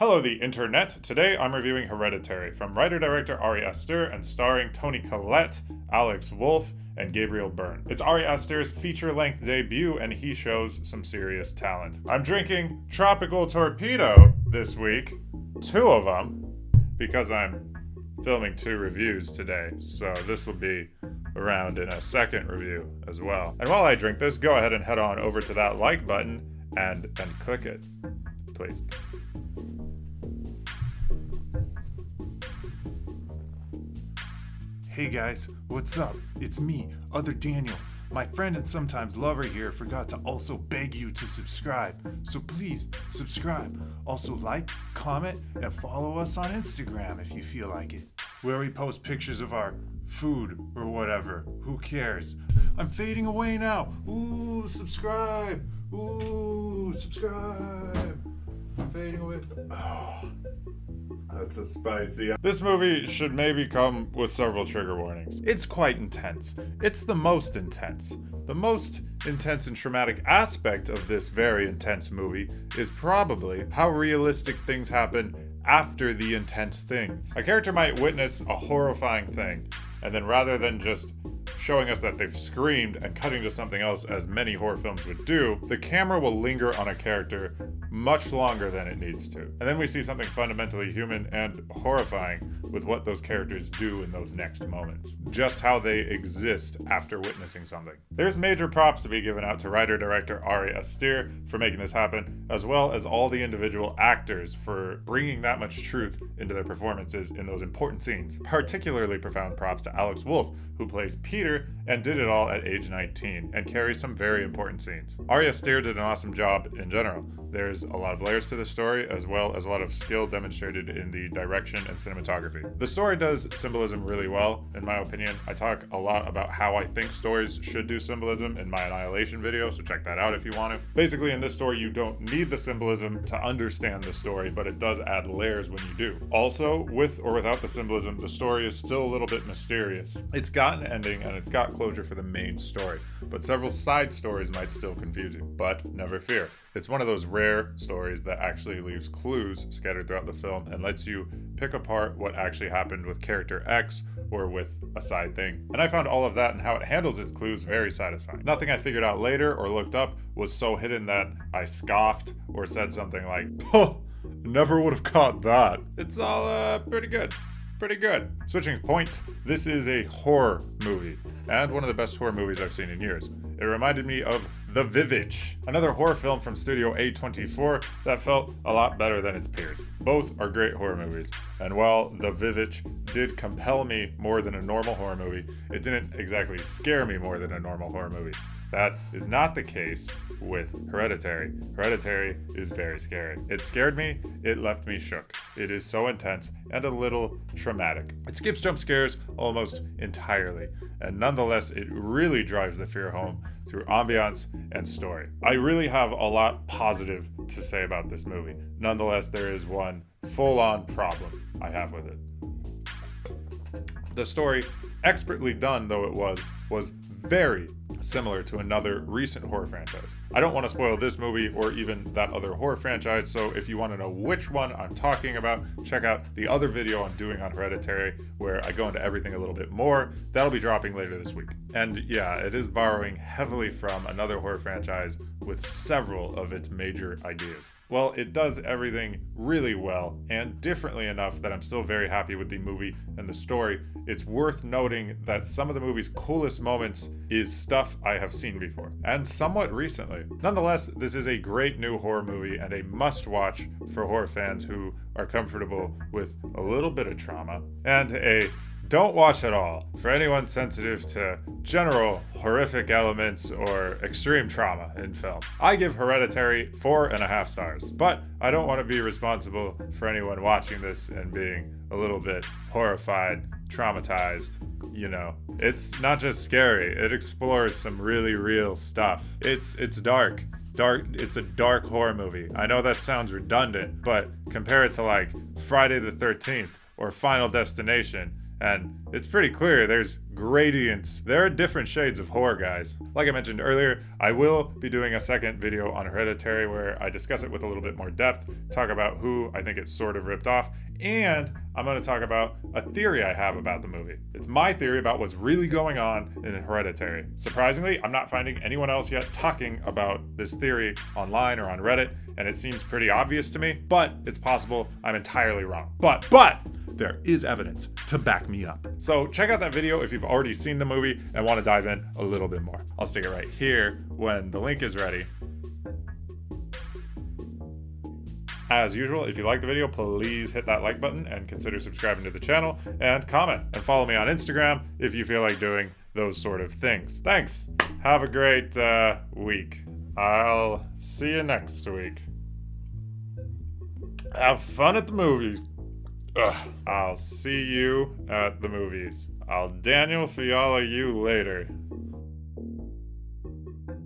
Hello, the internet. Today I'm reviewing Hereditary from writer-director Ari Aster and starring Toni Collette, Alex Wolff, and Gabriel Byrne. It's Ari Aster's feature-length debut, and he shows some serious talent. I'm drinking Tropical Torpedo this week, 2 of them, because I'm filming 2 reviews today, so this will be around in a second review as well. And while I drink this, go ahead and head on over to that like button and click it, please. Hey guys, what's up? It's me, Other Daniel. My friend and sometimes lover here forgot to also beg you to subscribe, so please subscribe. Also like, comment, and follow us on Instagram if you feel like it, where we post pictures of our food or whatever. Who cares? I'm fading away now. Ooh, subscribe. Ooh, subscribe. I'm fading away. Oh. That's a spicy. This movie should maybe come with several trigger warnings. It's quite intense. It's the most intense. The most intense and traumatic aspect of this very intense movie is probably how realistic things happen after the intense things. A character might witness a horrifying thing, and then rather than just showing us that they've screamed and cutting to something else as many horror films would do, the camera will linger on a character much longer than it needs to. And then we see something fundamentally human and horrifying with what those characters do in those next moments. Just how they exist after witnessing something. There's major props to be given out to writer-director Ari Aster for making this happen, as well as all the individual actors for bringing that much truth into their performances in those important scenes. Particularly profound props to Alex Wolff, who plays Peter and did it all at age 19 and carries some very important scenes. Ari Aster did an awesome job in general. There's a lot of layers to the story, as well as a lot of skill demonstrated in the direction and cinematography. The story does symbolism really well, in my opinion. I talk a lot about how I think stories should do symbolism in my Annihilation video, so check that out if you want to. Basically, in this story, you don't need the symbolism to understand the story, but it does add layers when you do. Also, with or without the symbolism, the story is still a little bit mysterious. It's got an ending, and it's got closure for the main story, but several side stories might still confuse you. But never fear. It's one of those rare stories that actually leaves clues scattered throughout the film and lets you pick apart what actually happened with character X or with a side thing. And I found all of that and how it handles its clues very satisfying. Nothing I figured out later or looked up was so hidden that I scoffed or said something like, "Oh, never would have caught that." It's all pretty good. Pretty good. Switching points, this is a horror movie, and one of the best horror movies I've seen in years. It reminded me of The Vivitch, another horror film from Studio A24 that felt a lot better than its peers. Both are great horror movies, and while The Vivitch did compel me more than a normal horror movie, it didn't exactly scare me more than a normal horror movie. That is not the case with Hereditary. Hereditary is very scary. It scared me, it left me shook. It is so intense and a little traumatic. It skips jump scares almost entirely, and nonetheless, it really drives the fear home through ambiance and story. I really have a lot positive to say about this movie. Nonetheless, there is one full-on problem I have with it. The story, expertly done though it was very similar to another recent horror franchise. I don't want to spoil this movie or even that other horror franchise, so if you want to know which one I'm talking about, check out the other video I'm doing on Hereditary, where I go into everything a little bit more. That'll be dropping later this week. And yeah, it is borrowing heavily from another horror franchise with several of its major ideas. Well, it does everything really well and differently enough that I'm still very happy with the movie and the story. It's worth noting that some of the movie's coolest moments is stuff I have seen before, and somewhat recently. Nonetheless, this is a great new horror movie and a must-watch for horror fans who are comfortable with a little bit of trauma, and a don't watch at all for anyone sensitive to general horrific elements or extreme trauma in film. I give Hereditary 4.5 stars, but I don't want to be responsible for anyone watching this and being a little bit horrified, traumatized. You know, it's not just scary, it explores some really real stuff. It's dark. It's a dark horror movie. I know that sounds redundant, but compare it to like Friday the 13th or Final Destination, And it's pretty clear there's gradients. There are different shades of horror, guys. Like I mentioned earlier, I will be doing a second video on Hereditary where I discuss it with a little bit more depth, talk about who I think it's sort of ripped off, and I'm going to talk about a theory I have about the movie. It's my theory about what's really going on in Hereditary. Surprisingly, I'm not finding anyone else yet talking about this theory online or on Reddit, and it seems pretty obvious to me, but it's possible I'm entirely wrong. But there is evidence to back me up. So check out that video if you've already seen the movie and want to dive in a little bit more. I'll stick it right here when the link is ready. As usual, if you like the video, please hit that like button and consider subscribing to the channel and comment and follow me on Instagram if you feel like doing those sort of things. Thanks. Have a great week. I'll see you next week. Have fun at the movies. I'll see you at the movies. I'll Daniel Fiala you later.